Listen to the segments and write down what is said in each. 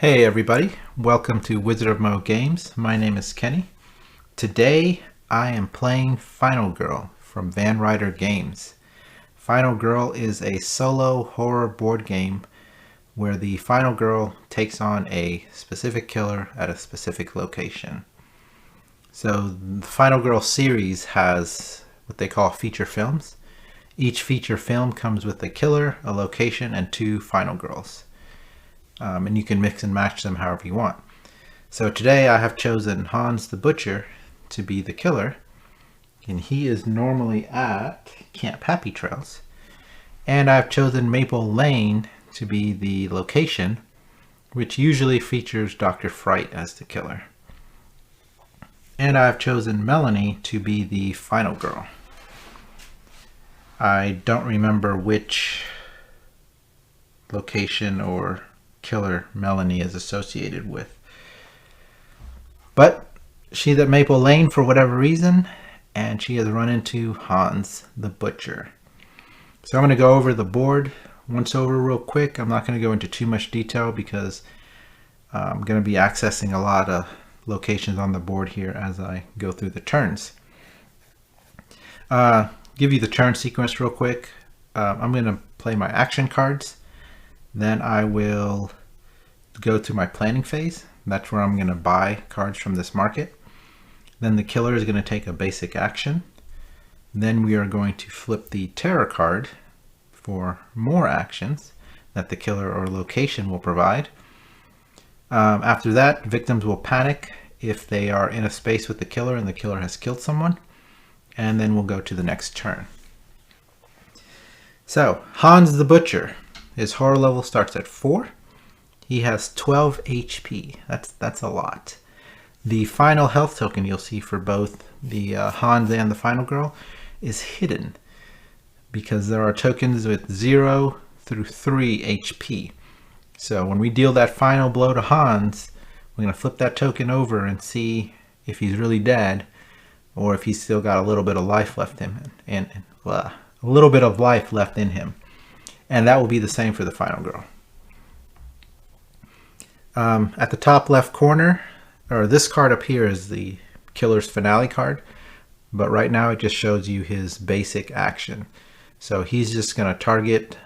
Hey everybody, welcome to Wizard of Mo Games. My name is Kenny. Today I am playing Final Girl from Ryder Games. Final Girl is a solo horror board game where the final girl takes on a specific killer at a specific location. So the Final Girl series has what they call feature films. Each feature film comes with a killer, a location, and two final girls. And you can mix and match them however you want. So today I have chosen Hans the Butcher to be the killer, and he is normally at Camp Happy Trails. And I've chosen Maple Lane to be the location, which usually features Dr. Fright as the killer. And I've chosen Melanie to be the final girl. I don't remember which location or killer Melanie is associated with, but she's at Maple Lane for whatever reason, and she has run into Hans the Butcher. So I'm going to go over the board once over real quick. I'm not going to go into too much detail because I'm going to be accessing a lot of locations on the board here as I go through the turns. Give you the turn sequence real quick. I'm going to play my action cards. Then I will go to my planning phase. That's where I'm going to buy cards from this market. Then the killer is going to take a basic action. Then we are going to flip the terror card for more actions that the killer or location will provide. After that, victims will panic if they are in a space with the killer and the killer has killed someone. And then we'll go to the next turn. So, Hans the Butcher. His horror level starts at 4. He has 12 HP. That's a lot. The final health token you'll see for both the Hans and the final girl is hidden because there are tokens with 0 through 3 HP. So when we deal that final blow to Hans, we're going to flip that token over and see if he's really dead or if he's still got a little bit of life left in him, and a little bit of life left in him. And that will be the same for the final girl. At the top left corner, or this card up here is the killer's finale card, but right now it just shows you his basic action. So he's just going to target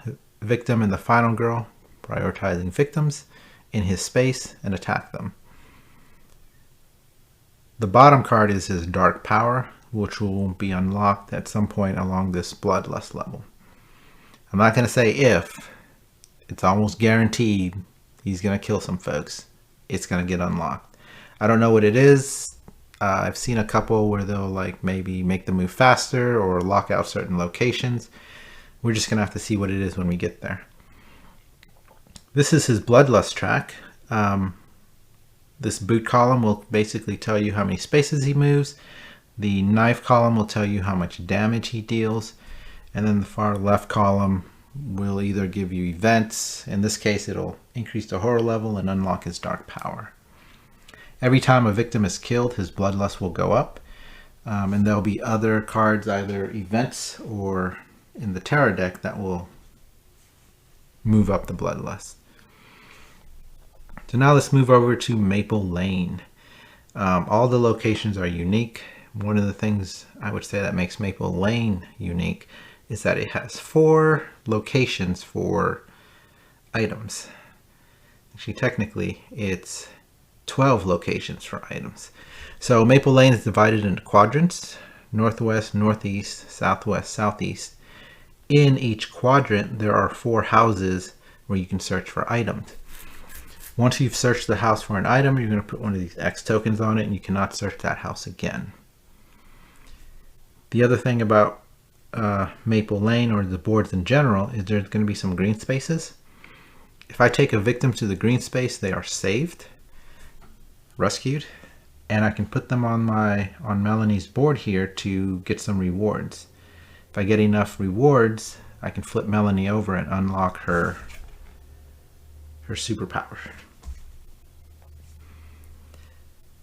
victim and the final girl, prioritizing victims in his space and attack them. The bottom card is his dark power, which will be unlocked at some point along this bloodlust level. I'm not going to say if. It's almost guaranteed he's going to kill some folks. It's going to get unlocked. I don't know what it is. I've seen a couple where they'll like maybe make the move faster or lock out certain locations. We're just going to have to see what it is when we get there. This is his bloodlust track. This boot column will basically tell you how many spaces he moves. The knife column will tell you how much damage he deals. And then the far left column will either give you events. In this case, it'll increase the horror level and unlock his dark power. Every time a victim is killed, his bloodlust will go up. And there'll be other cards, either events or in the terror deck, that will move up the bloodlust. So now let's move over to Maple Lane. All the locations are unique. One of the things I would say that makes Maple Lane unique is that it has 4 locations for items. Actually, technically, it's 12 locations for items. So Maple Lane is divided into quadrants: northwest, northeast, southwest, southeast. In each quadrant, there are 4 houses where you can search for items. Once you've searched the house for an item, you're going to put one of these X tokens on it, and you cannot search that house again. The other thing about Maple Lane, or the boards in general, is there's going to be some green spaces. If I take a victim to the green space, they are saved, rescued, and I can put them on Melanie's board here to get some rewards. If I get enough rewards, I can flip Melanie over and unlock her superpower.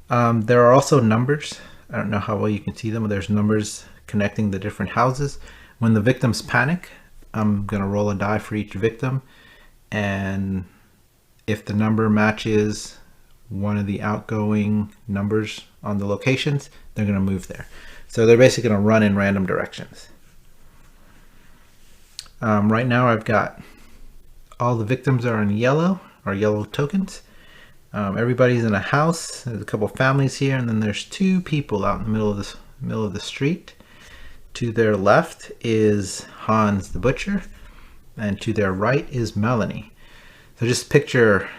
There are also numbers. I don't know how well you can see them, but there's numbers connecting the different houses. When the victims panic, I'm going to roll a die for each victim, and If the number matches one of the outgoing numbers on the locations, they're going to move there. So they're basically going to run in random directions. Right now I've got all the victims are in yellow, or yellow tokens. Everybody's in a house. There's a couple families here, and then there's two people out in the middle of the street. To their left is Hans the Butcher, and to their right is Melanie. So just picture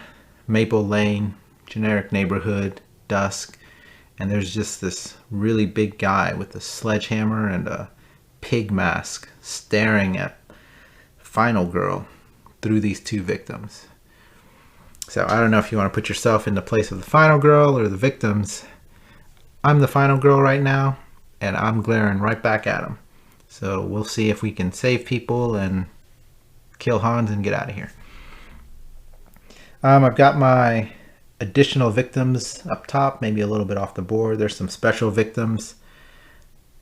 Maple Lane, generic neighborhood, dusk, and there's just this really big guy with a sledgehammer and a pig mask staring at Final Girl through these two victims. So I don't know if you want to put yourself in the place of the Final Girl or the victims. I'm the Final Girl right now, and I'm glaring right back at him. So we'll see if we can save people and kill Hans and get out of here. I've got my additional victims up top, maybe a little bit off the board. There's some special victims.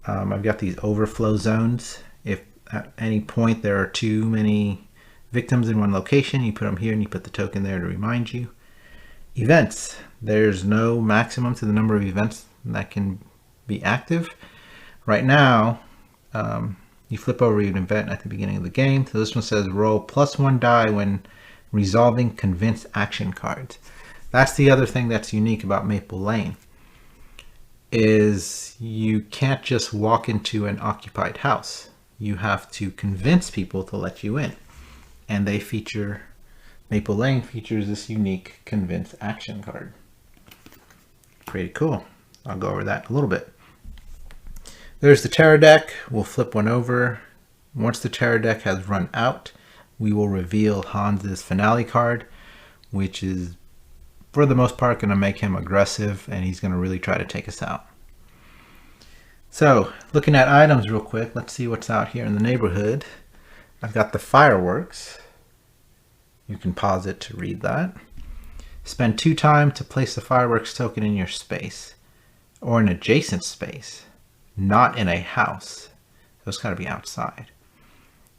I've got these overflow zones. If at any point there are too many victims in one location, you put them here and you put the token there to remind you. Events. There's no maximum to the number of events that can be active. Right now, you flip over an event at the beginning of the game. So this one says roll +1 die when resolving convince action cards. That's the other thing that's unique about Maple Lane, is you can't just walk into an occupied house. You have to convince people to let you in. And they feature, Maple Lane features this unique convince action card. Pretty cool. I'll go over that in a little bit. There's the terror deck. We'll flip one over. Once the terror deck has run out, we will reveal Hans's finale card, which is for the most part going to make him aggressive, and he's going to really try to take us out. So looking at items real quick, let's see what's out here in the neighborhood. I've got the fireworks. You can pause it to read that. Spend 2 time to place the fireworks token in your space or an adjacent space, not in a house. So it's got to be outside.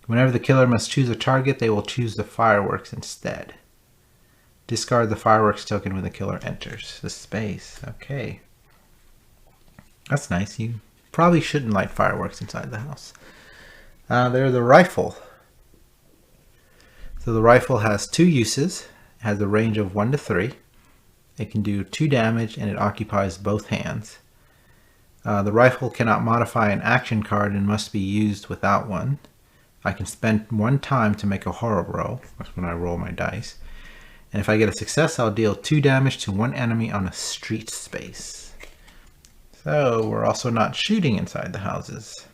Whenever the killer must choose a target, they will choose the fireworks instead. Discard the fireworks token when the killer enters the space. Okay. That's nice. You probably shouldn't light fireworks inside the house. There's the rifle. So the rifle has 2 uses. It has a range of 1 to 3. It can do 2 damage and it occupies both hands. The rifle cannot modify an action card and must be used without one. I can spend 1 time to make a horror roll. That's when I roll my dice. And if I get a success, I'll deal 2 damage to 1 enemy on a street space. So we're also not shooting inside the houses.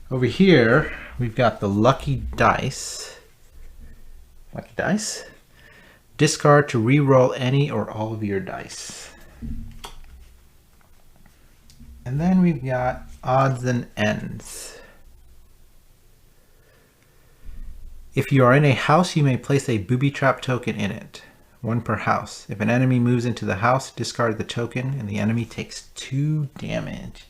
Over here, we've got the lucky dice. Lucky dice. Discard to re-roll any or all of your dice. And then we've got odds and ends. If you are in a house, you may place a booby trap token in it. 1 per house. If an enemy moves into the house, discard the token and the enemy takes 2 damage.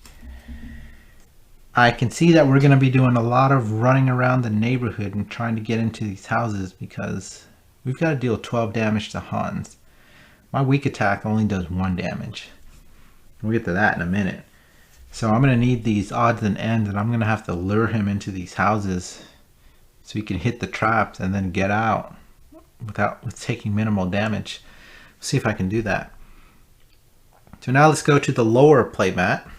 I can see that we're going to be doing a lot of running around the neighborhood and trying to get into these houses because we've got to deal 12 damage to Hans. My weak attack only does 1 damage. We'll get to that in a minute. So I'm going to need these odds and ends, and I'm going to have to lure him into these houses so he can hit the traps and then get out with taking minimal damage. See if I can do that. So now let's go to the lower playmat.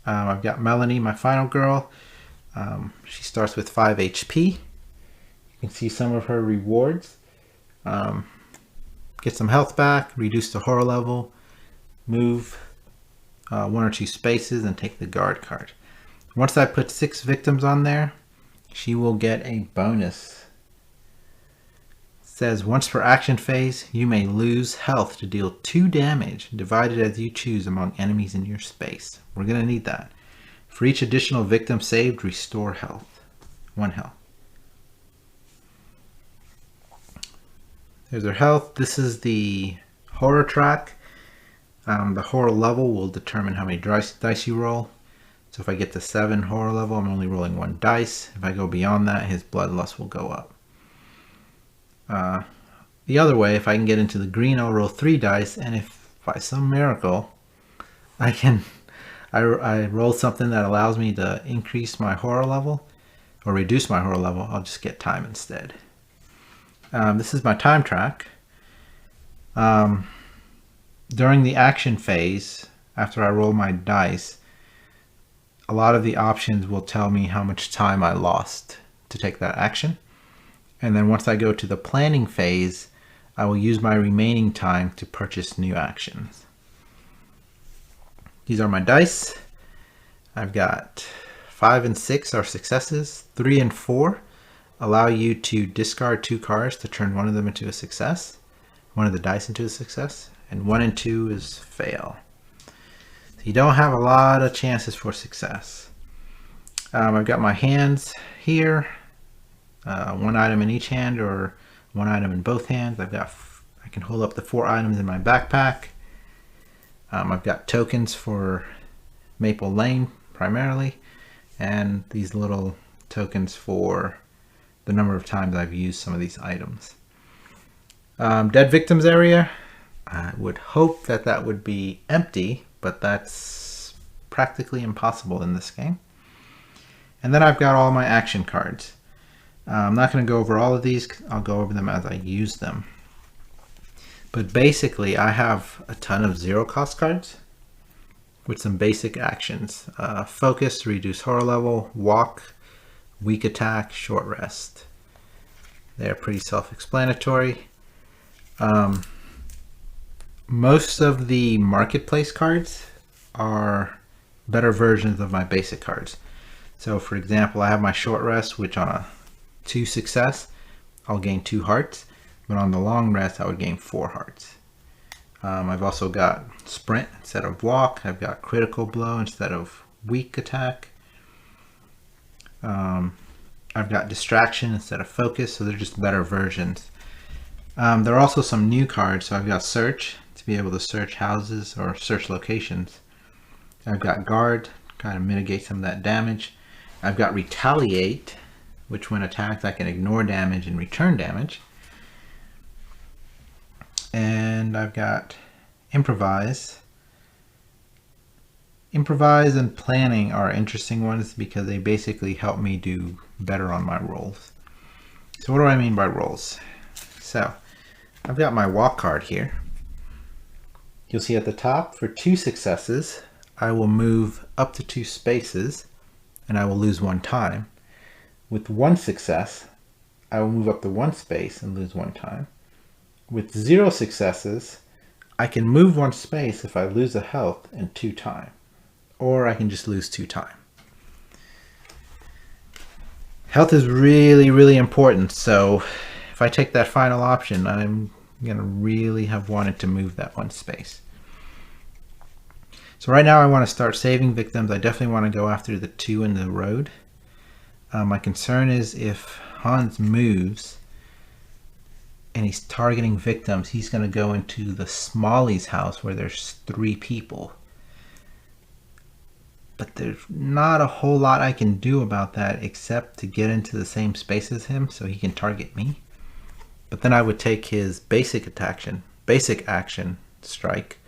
I've got Melanie, my final girl. She starts with 5 HP. You can see some of her rewards. Get some health back, reduce the horror level, move 1 or 2 spaces, and take the guard card. Once I put 6 victims on there, she will get a bonus. It says once per action phase, you may lose health to deal 2 damage, divided as you choose among enemies in your space. We're going to need that. For each additional victim saved, restore health. 1 health. There's her health. This is the horror track. The horror level will determine how many dice you roll. So if I get to 7 horror level, I'm only rolling 1 dice. If I go beyond that, his bloodlust will go up. the other way, if I can get into the green, I'll roll 3 dice, and if by some miracle I roll something that allows me to increase my horror level or reduce my horror level, I'll just get time instead. This is my time track. During the action phase, after I roll my dice, a lot of the options will tell me how much time I lost to take that action. And then once I go to the planning phase, I will use my remaining time to purchase new actions. These are my dice. I've got 5 and 6 are successes. 3 and 4 allow you to discard 2 cards to turn one of them into a success, one of the dice into a success, and 1 and 2 is fail. So you don't have a lot of chances for success. I've got my hands here, 1 item in each hand or 1 item in both hands. I can hold up the 4 items in my backpack. I've got tokens for Maple Lane primarily, and these little tokens for the number of times I've used some of these items. Dead victims area, I would hope that that would be empty, but that's practically impossible in this game. And then I've got all my action cards. I'm not going to go over all of these. I'll go over them as I use them. But basically, I have a ton of 0 cost cards with some basic actions. Focus to reduce horror level, walk, weak attack, short rest. They're pretty self-explanatory. Most of the marketplace cards are better versions of my basic cards. So for example, I have my short rest, which on a 2 success, I'll gain 2 hearts. But on the long rest, I would gain 4 hearts. I've also got sprint instead of walk. I've got critical blow instead of weak attack. I've got distraction instead of focus, so they're just better versions. There are also some new cards. So I've got search to be able to search houses or search locations. I've got guard, kind of mitigate some of that damage. I've got retaliate, which when attacked I can ignore damage and return damage. And I've got improvise. Improvise and planning are interesting ones because they basically help me do better on my rolls. So what do I mean by rolls? So I've got my walk card here. You'll see at the top, for 2 successes, I will move up to 2 spaces and I will lose 1 time. With 1 success, I will move up to 1 space and lose 1 time. With 0 successes, I can move 1 space if I lose a health and 2 time, or I can just lose 2 time. Health is really, really important, so if I take that final option, I'm going to really have wanted to move that 1 space. So right now I want to start saving victims. I definitely want to go after the 2 in the road. My concern is if Hans moves and he's targeting victims, he's going to go into the Smalley's house where there's 3 people. But there's not a whole lot I can do about that except to get into the same space as him so he can target me. But then I would take his basic action strike,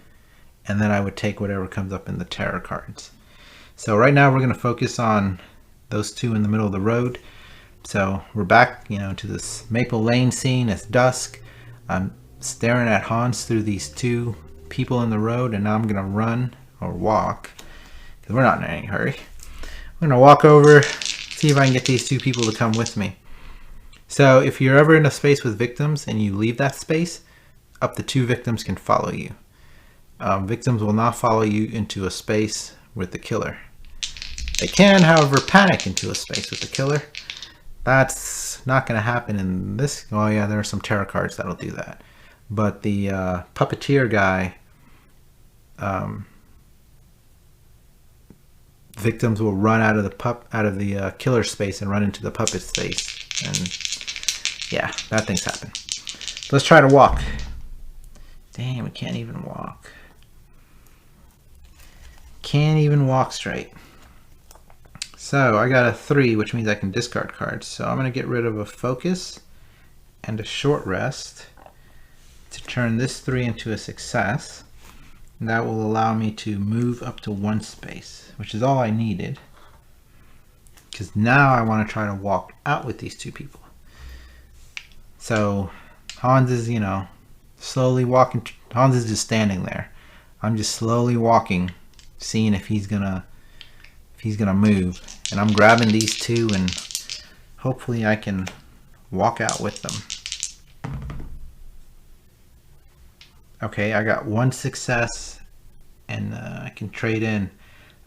and then I would take whatever comes up in the terror cards. So right now we're going to focus on those 2 in the middle of the road. So we're back, to this Maple Lane scene. It's dusk. I'm staring at Hans through these 2 people in the road, and now I'm gonna run or walk because we're not in any hurry. I'm gonna walk over, see if I can get these 2 people to come with me. So if you're ever in a space with victims and you leave that space, up to 2 victims can follow you. Victims will not follow you into a space with the killer. They can, however, panic into a space with the killer. That's not going to happen in this. Oh yeah, there are some tarot cards that'll do that. But the puppeteer guy, victims will run out of the killer space and run into the puppet space, and yeah, bad things happen. So let's try to walk. Damn, we can't even walk. Can't even walk straight. So I got a 3, which means I can discard cards. So I'm going to get rid of a focus and a short rest. to turn this 3 into a success. And that will allow me to move up to 1 space, which is all I needed. Because now I want to try to walk out with these 2 people. So Hans is, you know, slowly walking. Hans is just standing there. I'm just slowly walking, seeing if he's gonna move. And I'm grabbing these 2 and hopefully I can walk out with them. Okay, I got 1 success and I can trade in.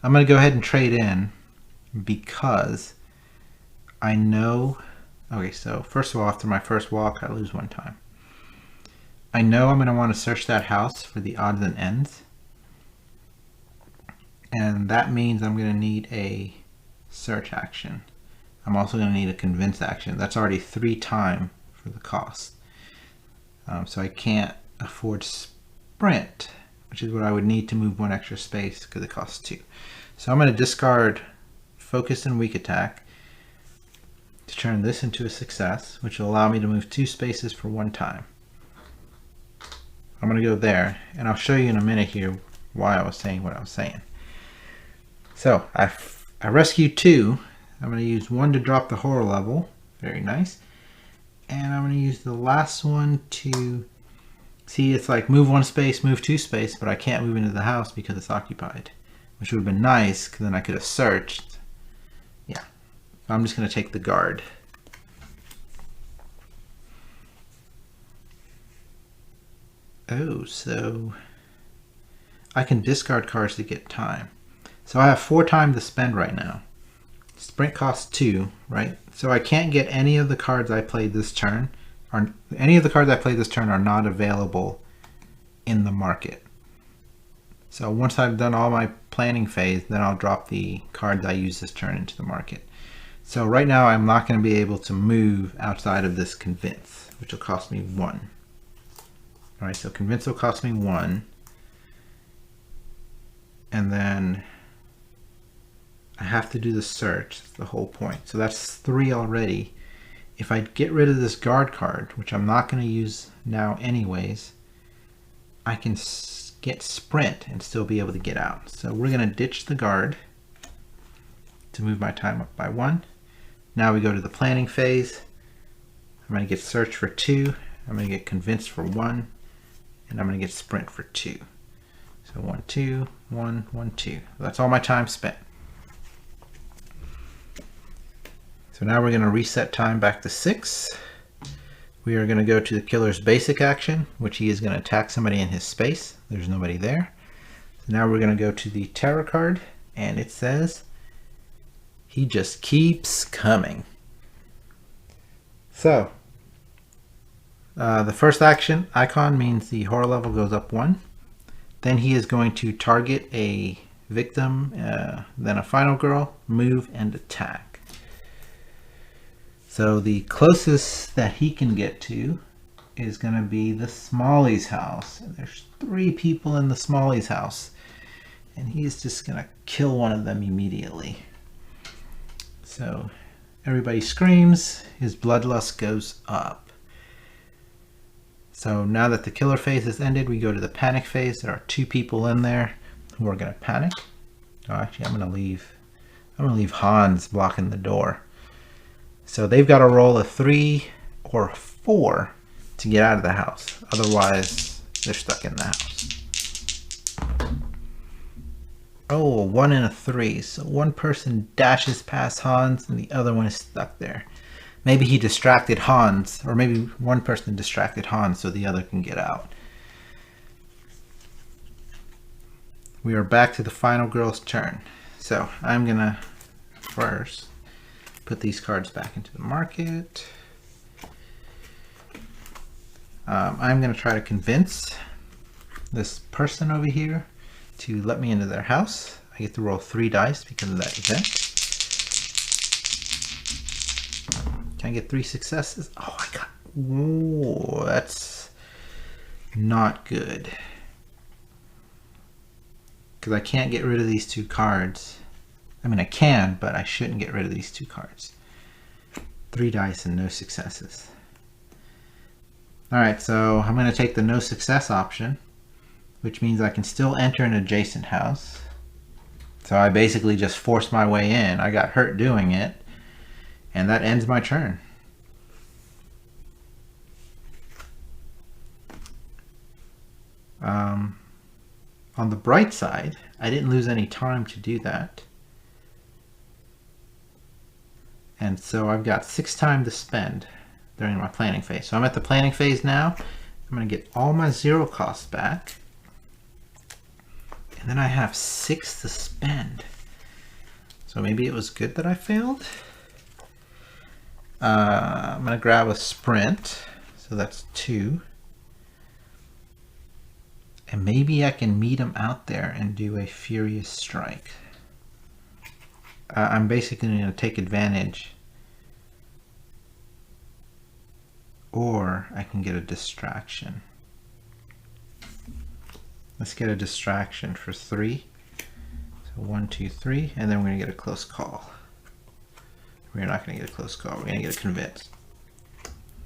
I'm gonna go ahead and trade in because I know. Okay, so first of all, after my first walk, I lose 1 time. I know I'm gonna want to search that house for the odds and ends. And that means I'm gonna need a search action. I'm also gonna need a convince action. That's already 3 time for the cost. So I can't afford sprint, which is what I would need to move 1 extra space because it costs 2. So I'm going to discard focus and weak attack to turn this into a success, which will allow me to move 2 spaces for 1 time. I'm going to go there, and I'll show you in a minute here why I was saying what I was saying. So I rescued 2. I'm going to use 1 to drop the horror level. Very nice. And I'm going to use the last one to see, it's like move 1 space, move 2 space, but I can't move into the house because it's occupied, which would have been nice because then I could have searched. Yeah, I'm just going to take the guard. Oh, so I can discard cards to get time. So I have 4 time to spend right now. Sprint costs 2, right? So I can't get any of the cards I played this turn. Any of the cards I played this turn are not available in the market. So once I've done all my planning phase, then I'll drop the cards I use this turn into the market. So right now I'm not going to be able to move outside of this convince, which will cost me 1. All right, so convince will cost me 1. And then I have to do the search. That's the whole point. So that's 3 already. If I get rid of this guard card, which I'm not going to use now anyways, I can get sprint and still be able to get out. So we're going to ditch the guard to move my time up by 1. Now we go to the planning phase. I'm going to get search for 2. I'm going to get convince for 1. And I'm going to get sprint for 2. So 1, 2, 1, 1, 2. That's all my time spent. So now we're going to reset time back to 6. We are going to go to the killer's basic action, which he is going to attack somebody in his space. There's nobody there. So now we're going to go to the terror card, and it says, he just keeps coming. So the first action icon means the horror level goes up 1. Then he is going to target a victim, then a final girl, move, and attack. So the closest that he can get to is going to be the Smalley's house. And there's 3 people in the Smalley's house. And he's just going to kill one of them immediately. So everybody screams. His bloodlust goes up. So now that the killer phase has ended, we go to the panic phase. There are 2 people in there who are going to panic. Oh, actually, I'm going to leave Hans blocking the door. So they've got to roll a 3 or 4 to get out of the house. Otherwise, they're stuck in the house. Oh, a 1 and a 3. So one person dashes past Hans and the other one is stuck there. Maybe he distracted Hans, or maybe one person distracted Hans so the other can get out. We are back to the final girl's turn. So I'm going to first put these cards back into the market. I'm going to try to convince this person over here to let me into their house. I get to roll 3 dice because of that event. Can I get 3 successes? Oh, I got... Whoa, that's not good. Because I can't get rid of these 2 cards. I mean, I can, but I shouldn't get rid of these 2 cards. 3 dice and no successes. Alright, so I'm going to take the no success option, which means I can still enter an adjacent house. So I basically just forced my way in. I got hurt doing it, and that ends my turn. On the bright side, I didn't lose any time to do that. And so I've got 6 time to spend during my planning phase. So I'm at the planning phase now. I'm going to get all my 0 costs back. And then I have 6 to spend. So maybe it was good that I failed. I'm going to grab a sprint. So that's 2. And maybe I can meet him out there and do a furious strike. I'm basically going to take advantage. Or I can get a distraction. Let's get a distraction for 3. So 1, 2, 3, and then we're going to get a close call. We're not going to get a close call. We're going to get a convince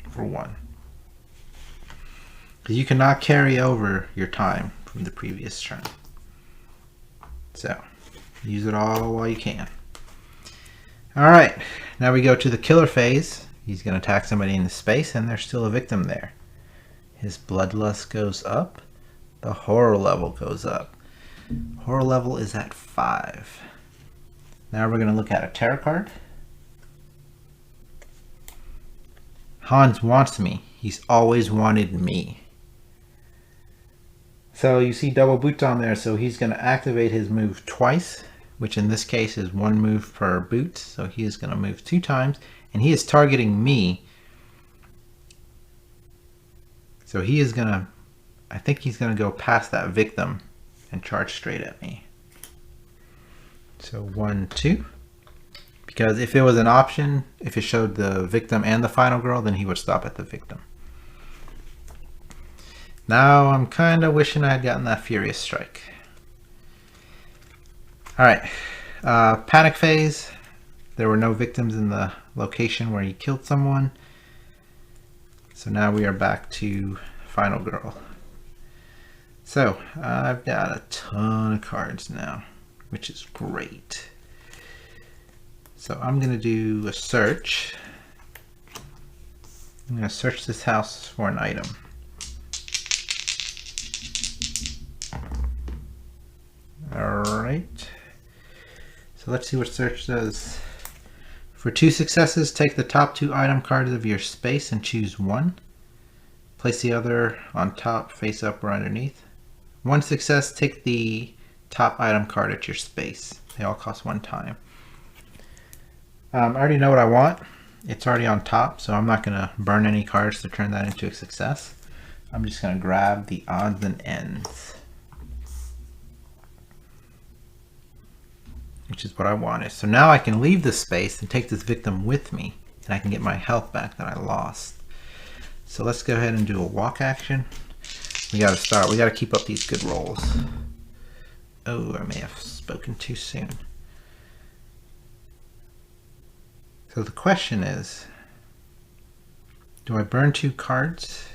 for 1. Because you cannot carry over your time from the previous turn. So use it all while you can. All right, now we go to the killer phase. He's going to attack somebody in the space, and there's still a victim there. His bloodlust goes up. The horror level goes up. Horror level is at 5. Now we're going to look at a tarot card. Hans wants me. He's always wanted me. So you see double boots on there, so he's going to activate his move twice, which in this case is 1 move per boot. So he is going to move 2 times, and he is targeting me. So he is going to, I think he's going to go past that victim and charge straight at me. So 1, 2. Because if it was an option, if it showed the victim and the final girl, then he would stop at the victim. Now I'm kind of wishing I had gotten that furious strike. Alright, panic phase. There were no victims in the location where he killed someone. So now we are back to final girl. So I've got a ton of cards now, which is great. So I'm going to do a search. I'm going to search this house for an item. Alright. So let's see what search does. For 2 successes, take the top 2 item cards of your space and choose 1. Place the other on top, face up, or underneath. 1 success, take the top item card at your space. They all cost 1 time. I already know what I want. It's already on top, so I'm not going to burn any cards to turn that into a success. I'm just going to grab the odds and ends, which is what I wanted. So now I can leave this space and take this victim with me, and I can get my health back that I lost. So let's go ahead and do a walk action. We got to start. We got to keep up these good rolls. Oh, I may have spoken too soon. So the question is, do I burn 2 cards?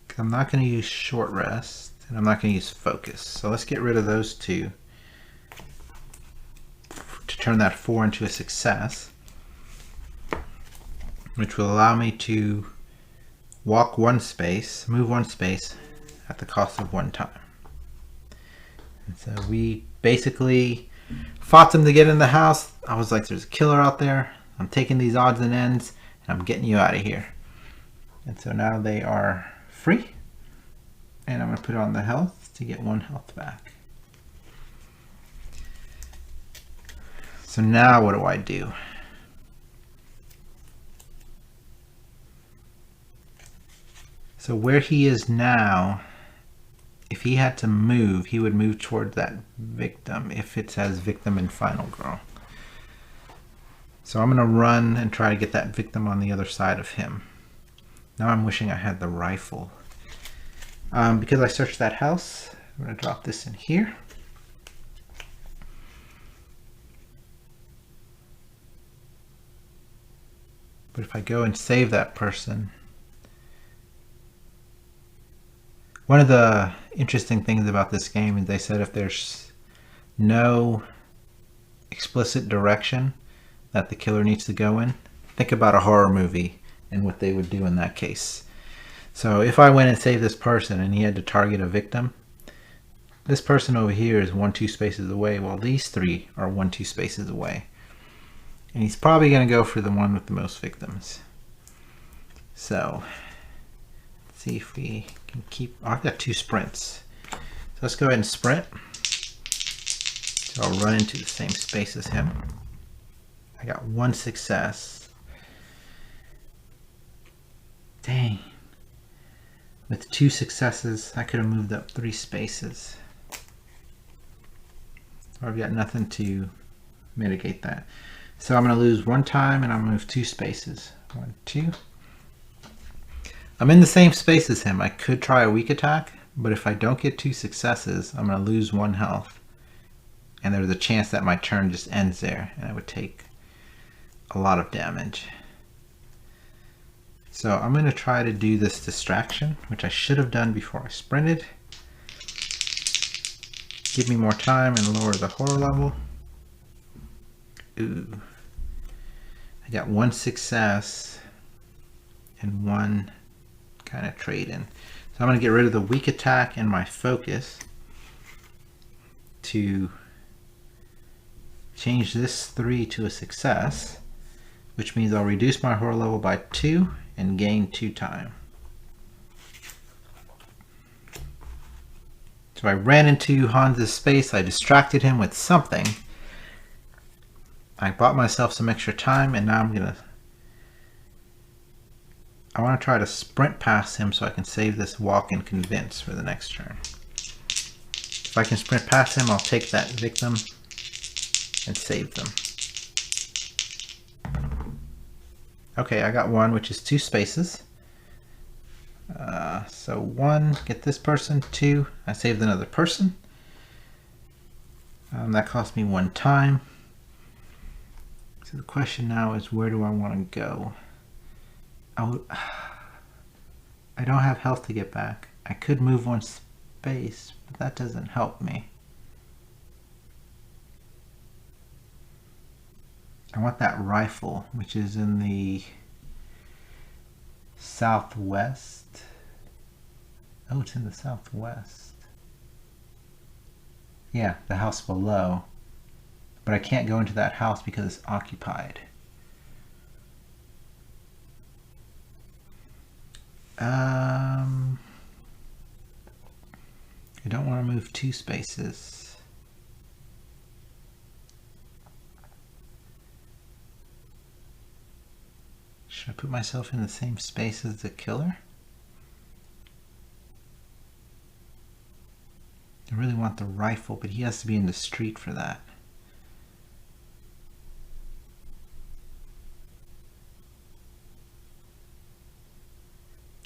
Because I'm not going to use short rest, and I'm not going to use focus. So let's get rid of those 2 to turn that 4 into a success, which will allow me to walk 1 space, move 1 space at the cost of 1 time. And so we basically fought them to get in the house. I was like, there's a killer out there. I'm taking these odds and ends, and I'm getting you out of here. And so now they are free. And I'm going to put on the health to get 1 health back. So now what do I do? So where he is now, if he had to move, he would move toward that victim if it says victim and final girl. So I'm going to run and try to get that victim on the other side of him. Now I'm wishing I had the rifle. Because I searched that house, I'm going to drop this in here. But if I go and save that person, one of the interesting things about this game is they said if there's no explicit direction that the killer needs to go in, think about a horror movie and what they would do in that case. So if I went and saved this person and he had to target a victim, this person over here is 1-2 spaces away, while these three are 1-2 spaces away. And he's probably going to go for the one with the most victims. So let's see if we can keep... Oh, I've got 2 sprints. So let's go ahead and sprint. So I'll run into the same space as him. I got 1 success. Dang. With 2 successes, I could have moved up 3 spaces. I've got nothing to mitigate that. So I'm going to lose 1 time and I'll move 2 spaces. 1, 2. I'm in the same space as him. I could try a weak attack, but if I don't get 2 successes, I'm going to lose 1 health. And there's a chance that my turn just ends there and I would take a lot of damage. So I'm going to try to do this distraction, which I should have done before I sprinted. Give me more time and lower the horror level. Ooh. I got 1 success and 1 kind of trade in. So I'm going to get rid of the weak attack and my focus to change this 3 to a success, which means I'll reduce my horror level by 2 and gain 2 time. So I ran into Hans's space, I distracted him with something. I bought myself some extra time and now I want to try to sprint past him so I can save this walk and convince for the next turn. If I can sprint past him, I'll take that victim and save them. Okay, I got 1, which is 2 spaces. So 1, get this person. 2, I saved another person. That cost me 1 time. So the question now is, where do I want to go? I don't have health to get back. I could move 1 space, but that doesn't help me. I want that rifle, which is in the southwest. Oh, it's in the southwest. Yeah, the house below. But I can't go into that house because it's occupied. I don't want to move 2 spaces. Should I put myself in the same space as the killer? I really want the rifle, but he has to be in the street for that.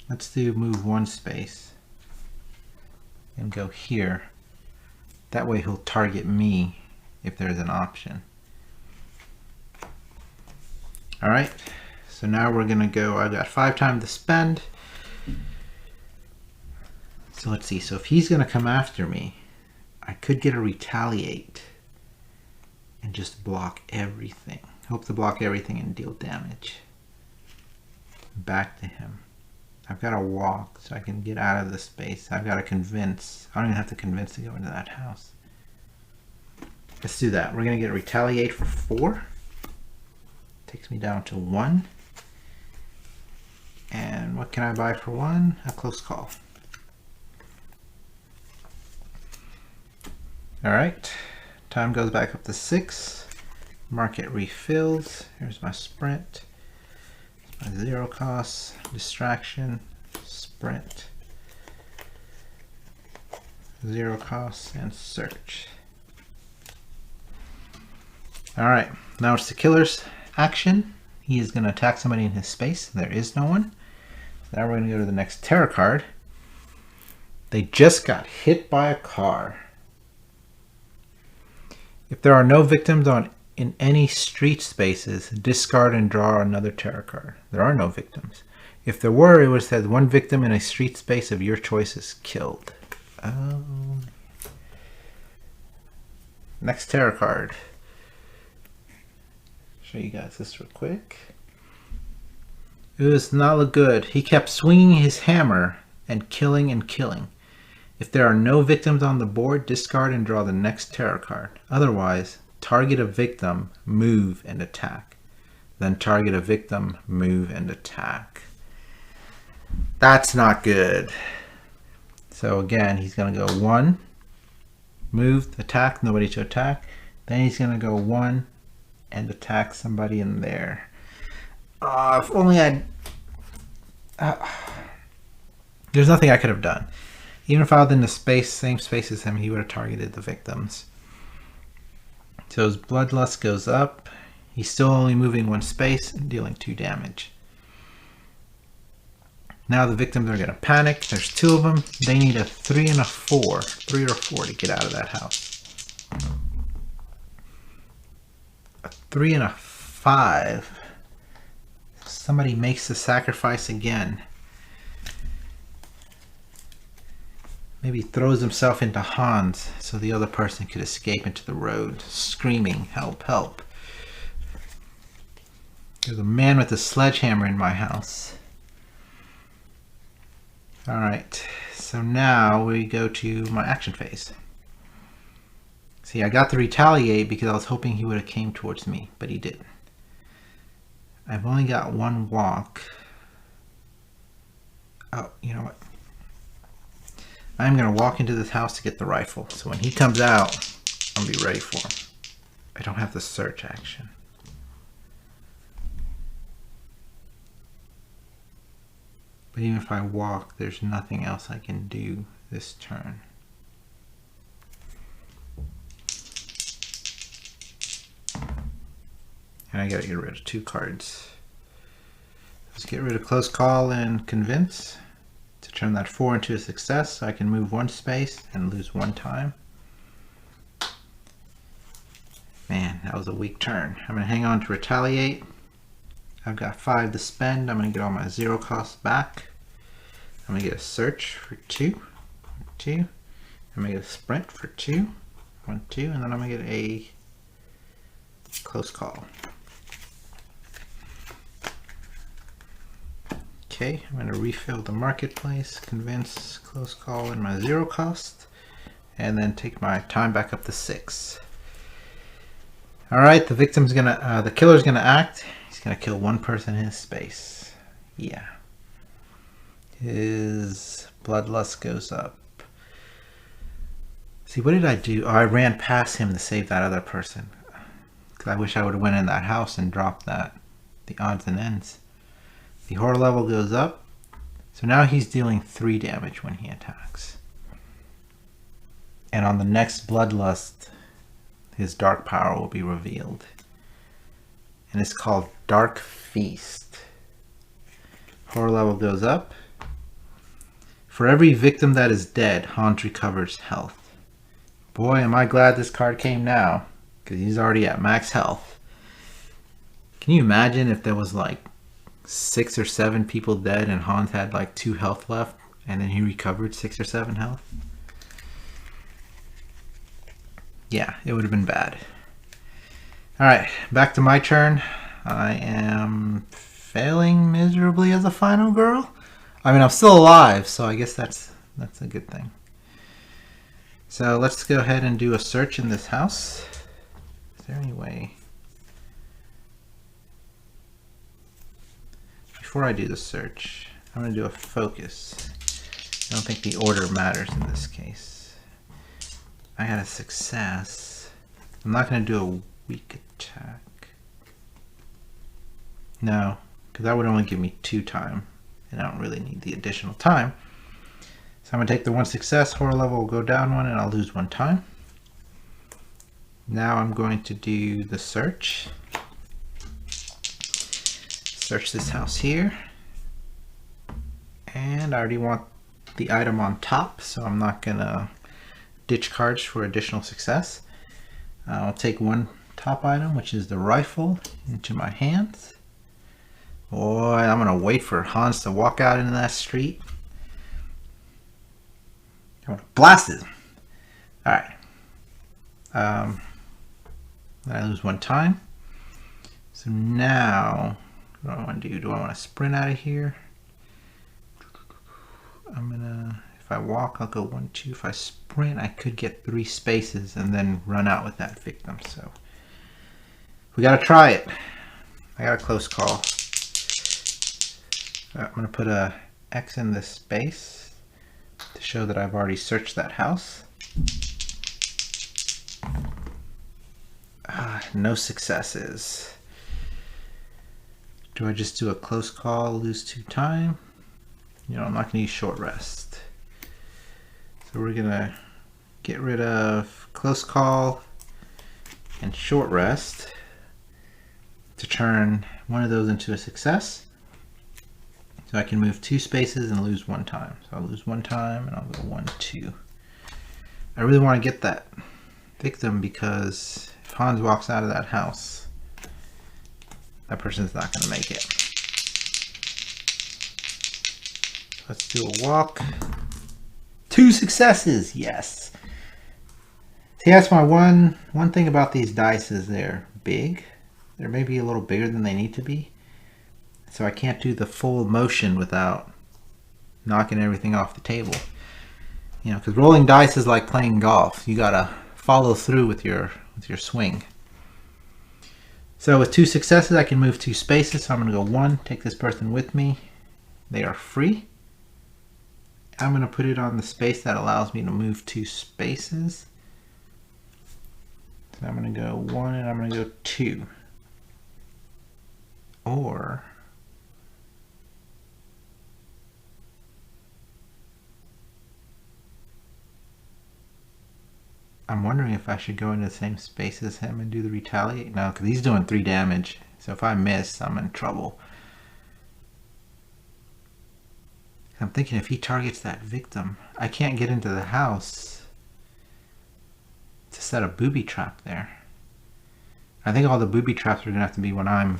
Let's do move 1 space and go here. That way he'll target me if there's an option. All right, so now we're gonna go, I've got 5 time to spend. So let's see, so if he's gonna come after me, I could get a retaliate and just block everything. Hope to block everything and deal damage. Back to him. I've got to walk so I can get out of this space. I've got to convince. I don't even have to convince to go into that house. Let's do that. We're going to get a retaliate for 4. Takes me down to 1. And what can I buy for 1? A close call. All right. Time goes back up to 6. Market refills. Here's my sprint. My 0 costs, distraction, sprint, 0 costs, and search. All right, now it's the killer's action. He is going to attack somebody in his space. There is no one. Now we're going to go to the next terror card. They just got hit by a car. If there are no victims on In any street spaces, discard and draw another tarot card. There are no victims. If there were, it would have said one victim in a street space of your choice is killed. Next tarot card. Show you guys this real quick. It does not look good. He kept swinging his hammer and killing and killing. If there are no victims on the board, discard and draw the next tarot card. Otherwise, target a victim, move, and attack. Then target a victim, move, and attack. That's not good. So again, he's going to go 1, move, attack, nobody to attack. Then he's going to go 1 and attack somebody in there. If only I'd... there's nothing I could have done. Even if I was in the same space as him, he would have targeted the victims. So his bloodlust goes up. He's still only moving 1 space and dealing 2 damage. Now the victims are going to panic. There's 2 of them. They need a 3 and a 4. 3 or 4 to get out of that house. A 3 and a 5. Somebody makes the sacrifice again. Maybe throws himself into Hans so the other person could escape into the road, screaming, "Help, help." There's a man with a sledgehammer in my house. Alright, so now we go to my action phase. See, I got to retaliate because I was hoping he would have came towards me, but he didn't. I've only got 1 walk. Oh, you know what? I'm going to walk into this house to get the rifle. So when he comes out, I'll be ready for him. I don't have the search action. But even if I walk, there's nothing else I can do this turn. And I gotta get rid of 2 cards. Let's get rid of Close Call and Convince to turn that 4 into a success, so I can move 1 space and lose 1 time. Man, that was a weak turn. I'm gonna hang on to Retaliate. I've got 5 to spend. I'm gonna get all my 0 costs back. I'm gonna get a Search for 2. I'm gonna get a Sprint for 2. 1, 2, and then I'm gonna get a Close Call. Okay, I'm going to refill the marketplace, Convince, Close Call, and my 0 cost, and then take my time back up to 6. All right, the killer's gonna act. He's gonna kill 1 person in his space. Yeah. His bloodlust goes up. See, what did I do? Oh, I ran past him to save that other person. Because I wish I would have went in that house and dropped that. The odds and ends. The horror level goes up. So now he's dealing 3 damage when he attacks. And on the next bloodlust, his dark power will be revealed. And it's called Dark Feast. Horror level goes up. For every victim that is dead, Hans recovers health. Boy, am I glad this card came now, because he's already at max health. Can you imagine if there was like 6 or 7 people dead and Hans had like 2 health left, and then he recovered 6 or 7 health? Yeah, it would have been bad. Alright, back to my turn. I am failing miserably as a final girl. I mean, I'm still alive, so I guess that's a good thing. So let's go ahead and do a search in this house. Is there any way? Before I do the search, I'm going to do a focus. I don't think the order matters in this case. I had a success. I'm not going to do a weak attack. No, because that would only give me 2 time, and I don't really need the additional time. So I'm going to take the 1 success, horror level will go down 1, and I'll lose 1 time. Now I'm going to do the search. Search this house here. And I already want the item on top, so I'm not going to ditch cards for additional success. I'll take 1 top item, which is the rifle, into my hands. Boy, I'm gonna wait for Hans to walk out into that street. I'm gonna blast it. All right. I lose one time. So now, what do I want to do? Do I want to sprint out of here? I'm gonna, if I walk, I'll go 1, 2. If I sprint, I could get 3 spaces and then run out with that victim. So we gotta try it. I got a close call. I'm gonna put a X in this space to show that I've already searched that house. No successes. Do I just do a close call, lose 2 time? You know, I'm not gonna use short rest. So we're gonna get rid of close call and short rest to turn one of those into a success. So I can move 2 spaces and lose 1 time. So I'll lose 1 time and I'll go 1, 2. I really want to get that victim because if Hans walks out of that house, that person's not going to make it. Let's do a walk. 2 successes, yes. See, that's my one thing about these dice is they're big. They're maybe a little bigger than they need to be. So I can't do the full motion without knocking everything off the table. You know, because rolling dice is like playing golf. You gotta follow through with your swing. So with 2 successes, I can move 2 spaces. So I'm gonna go 1, take this person with me. They are free. I'm gonna put it on the space that allows me to move 2 spaces. So I'm gonna go 1 and I'm gonna go 2. Or I'm wondering if I should go into the same space as him and do the retaliate. No, because he's doing 3 damage. So if I miss, I'm in trouble. I'm thinking if he targets that victim, I can't get into the house to set a booby trap there. I think all the booby traps are going to have to be when I'm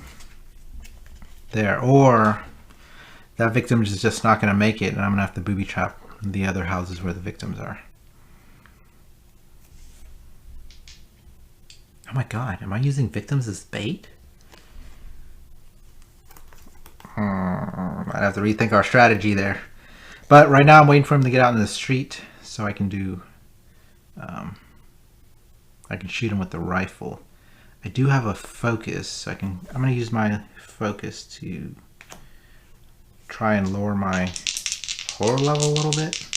there. Or that victim is just not going to make it and I'm going to have to booby trap the other houses where the victims are. Oh my god, am I using victims as bait? I'd have to rethink our strategy there. But right now I'm waiting for him to get out in the street so I can do... I can shoot him with the rifle. I do have a focus, so I'm going to use my focus to try and lower my horror level a little bit.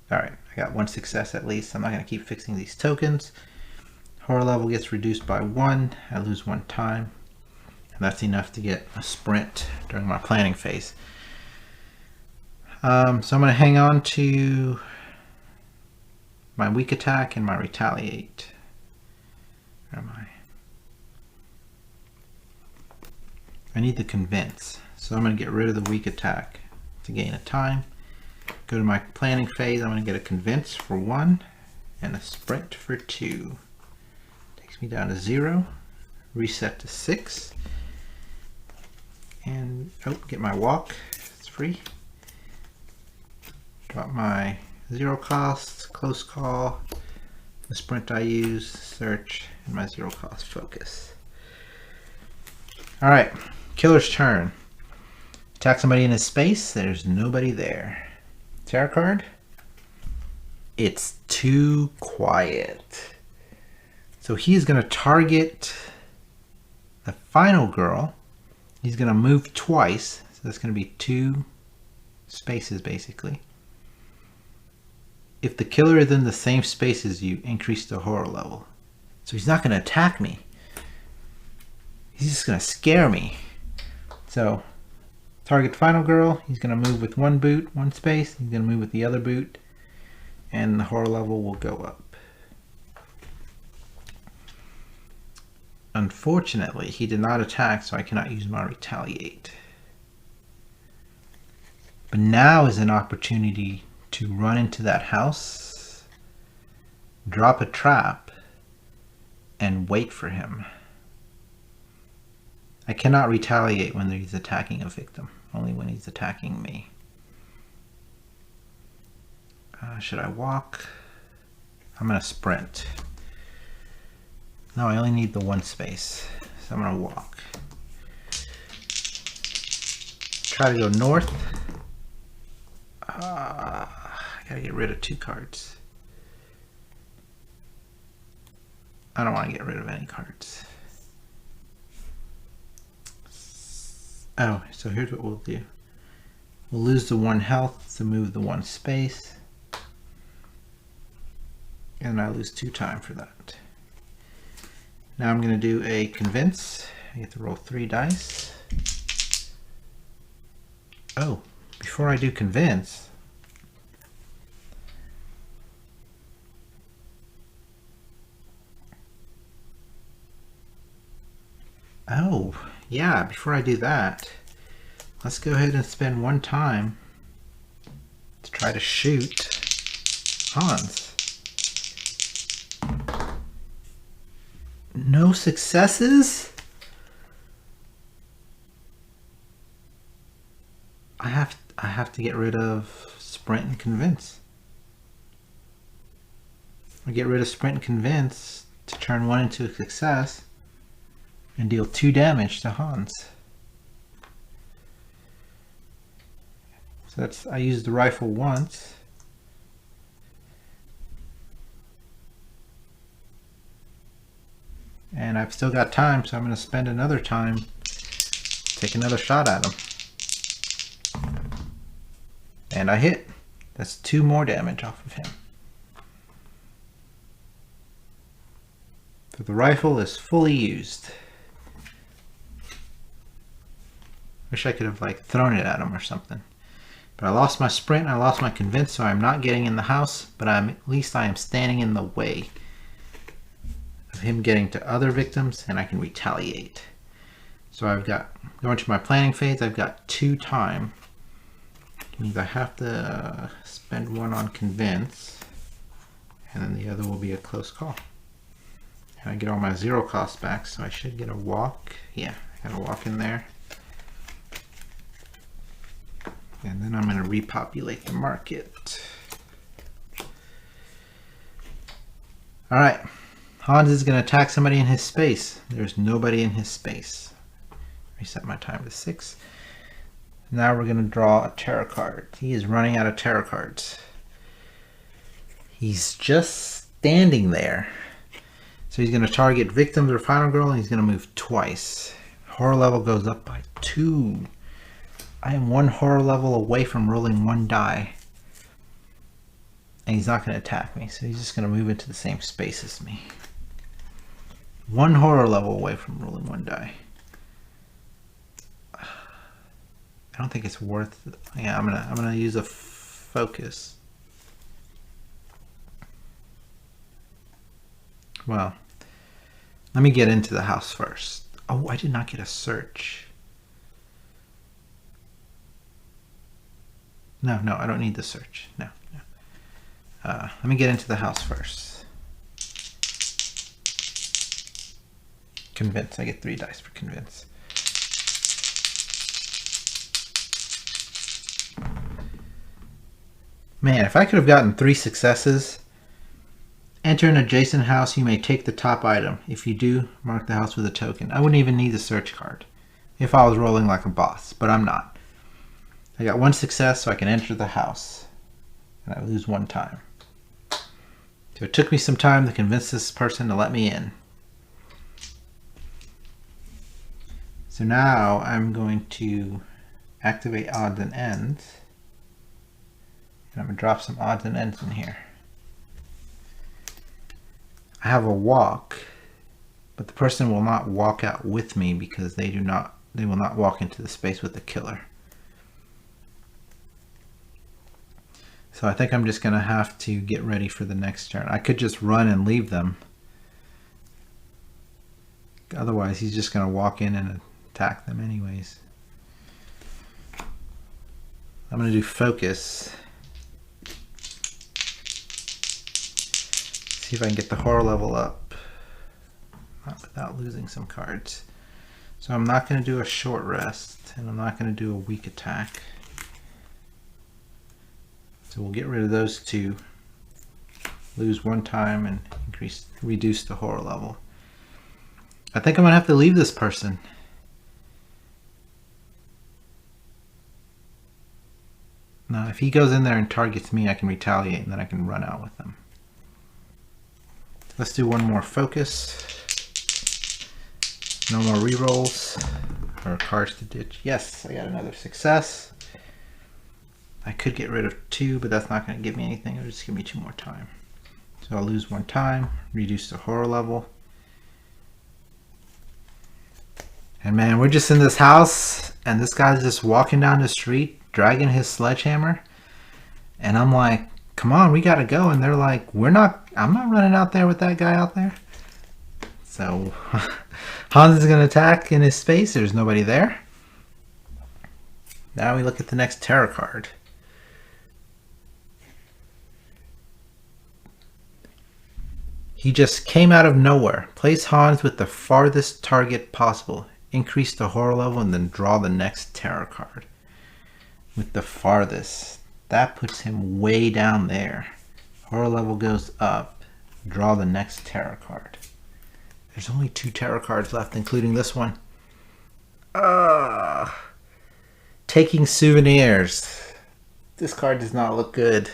Alright, I got 1 success at least. I'm not going to keep fixing these tokens. Horror level gets reduced by 1. I lose 1 time. And that's enough to get a sprint during my planning phase. So I'm going to hang on to my weak attack and my retaliate. Where am I? I need to convince. So I'm going to get rid of the weak attack to gain a time. Go to my planning phase. I'm going to get a convince for 1 and a sprint for 2. Me down to 0, reset to 6, and get my walk, it's free. Drop my 0 cost, close call, the sprint I use, search, and my 0 cost focus. Alright, killer's turn. Attack somebody in his space, there's nobody there. Tarot card, it's too quiet. So he's going to target the final girl. He's going to move twice. So that's going to be 2 spaces basically. If the killer is in the same space as you, increase the horror level. So he's not going to attack me. He's just going to scare me. So target final girl. He's going to move with 1 boot, 1 space. He's going to move with the other boot. And the horror level will go up. Unfortunately, he did not attack, so I cannot use my retaliate. But now is an opportunity to run into that house, drop a trap, and wait for him. I cannot retaliate when he's attacking a victim, only when he's attacking me. Should I walk? I'm going to sprint. No, I only need the one space, so I'm going to walk. Try to go north. I gotta get rid of 2 cards. I don't want to get rid of any cards. Oh, so here's what we'll do. We'll lose the 1 health to move the 1 space. And I lose 2 time for that. Now I'm going to do a convince. I get to roll 3 dice. Oh, before I do convince, oh, yeah, before I do that, let's go ahead and spend 1 time to try to shoot Hans. No successes? I have to get rid of sprint and convince. I get rid of sprint and convince to turn 1 into a success and deal 2 damage to Hans. So that's, I used the rifle once. And I've still got time, so I'm going to spend another time, take another shot at him. And I hit. That's 2 more damage off of him. So the rifle is fully used. Wish I could have like thrown it at him or something. But I lost my sprint, I lost my convince, so I'm not getting in the house, but at least I am standing in the way of him getting to other victims, and I can retaliate. So I've got, going to my planning phase, I've got 2 time. It means I have to spend 1 on convince, and then the other will be a close call. And I get all my 0 costs back, so I should get a walk. Yeah, I got a walk in there. And then I'm going to repopulate the market. Alright, Hans is going to attack somebody in his space. There's nobody in his space. Reset my time to 6. Now we're going to draw a tarot card. He is running out of tarot cards. He's just standing there. So he's going to target victims or final girl, and he's going to move twice. Horror level goes up by 2. I am 1 horror level away from rolling 1 die. And he's not going to attack me, so he's just going to move into the same space as me. 1 horror level away from rolling 1 die. I don't think it's worth it. Yeah, I'm gonna use a focus. Well, let me get into the house first. Oh, I did not get a search. No, I don't need the search. No. Let me get into the house first. Convince. I get 3 dice for convince. Man, if I could have gotten 3 successes. Enter an adjacent house, you may take the top item. If you do, mark the house with a token. I wouldn't even need the search card if I was rolling like a boss, but I'm not. I got 1 success, so I can enter the house. And I lose 1 time. So it took me some time to convince this person to let me in. So now I'm going to activate odds and ends. And I'm going to drop some odds and ends in here. I have a walk, but the person will not walk out with me because they will not walk into the space with the killer. So I think I'm just going to have to get ready for the next turn. I could just run and leave them. Otherwise, he's just going to walk in and attack them anyways. I'm going to do focus. See if I can get the horror level up. not without losing some cards. So I'm not going to do a short rest, and I'm not going to do a weak attack. So we'll get rid of those two. Lose 1 time and reduce the horror level. I think I'm going to have to leave this person. Now, if he goes in there and targets me, I can retaliate, and then I can run out with him. Let's do one more focus. No more rerolls or cards to ditch. Yes, I got another success. I could get rid of 2, but that's not going to give me anything. It'll just give me 2 more time. So I'll lose 1 time, reduce the horror level. And man, we're just in this house, and this guy's just walking down the street, dragging his sledgehammer. And I'm like, come on, we gotta go. And they're like, I'm not running out there with that guy out there. So Hans is gonna attack in his space. There's nobody there. Now we look at the next tarot card. He just came out of nowhere. Place Hans with the farthest target possible. Increase the horror level and then draw the next tarot card. With the farthest. That puts him way down there. Horror level goes up. Draw the next tarot card. There's only 2 tarot cards left, including this one. Taking souvenirs. This card does not look good.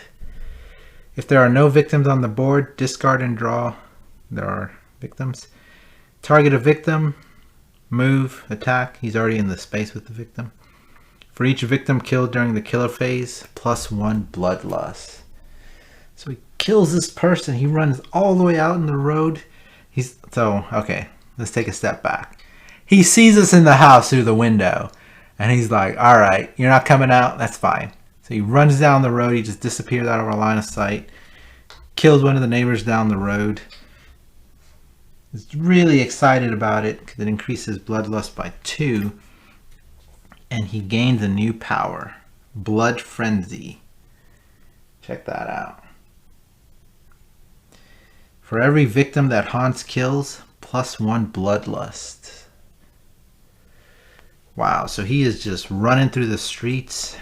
If there are no victims on the board, discard and draw. There are victims. Target a victim. Move. Attack. He's already in the space with the victim. For each victim killed during the killer phase, +1 bloodlust. So he kills this person. He runs all the way out in the road. Okay, let's take a step back. He sees us in the house through the window. And he's like, all right, you're not coming out? That's fine. So he runs down the road. He just disappears out of our line of sight. Kills one of the neighbors down the road. He's really excited about it because it increases bloodlust by 2. And he gains a new power. Blood Frenzy. Check that out. For every victim that Hans kills, +1 bloodlust. Wow, so he is just running through the streets,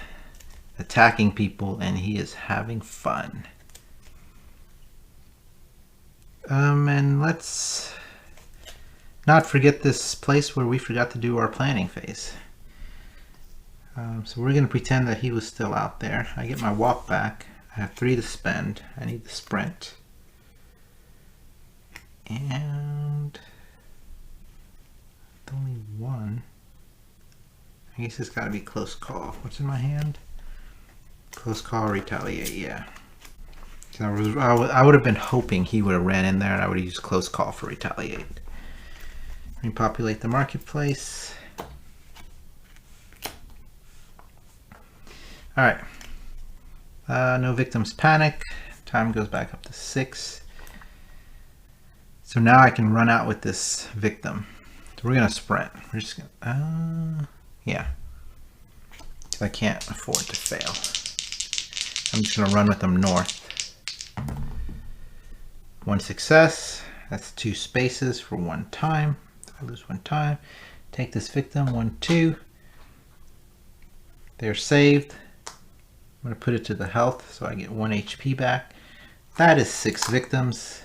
attacking people, and he is having fun. And let's not forget this place where we forgot to do our planning phase. So we're going to pretend that he was still out there. I get my walk back. I have 3 to spend. I need the sprint. And only 1. I guess it's got to be close call. What's in my hand? Close call, retaliate, yeah. So I would have been hoping he would have ran in there and I would have used close call for retaliate. Repopulate the marketplace. Alright. No victims panic. Time goes back up to 6. So now I can run out with this victim. So we're going to sprint. We're just going to... yeah. Because I can't afford to fail. I'm just going to run with them north. 1 success. That's 2 spaces for 1 time. I lose 1 time. Take this victim. 1, 2. They're saved. I'm going to put it to the health so I get 1 HP back. That is 6 victims.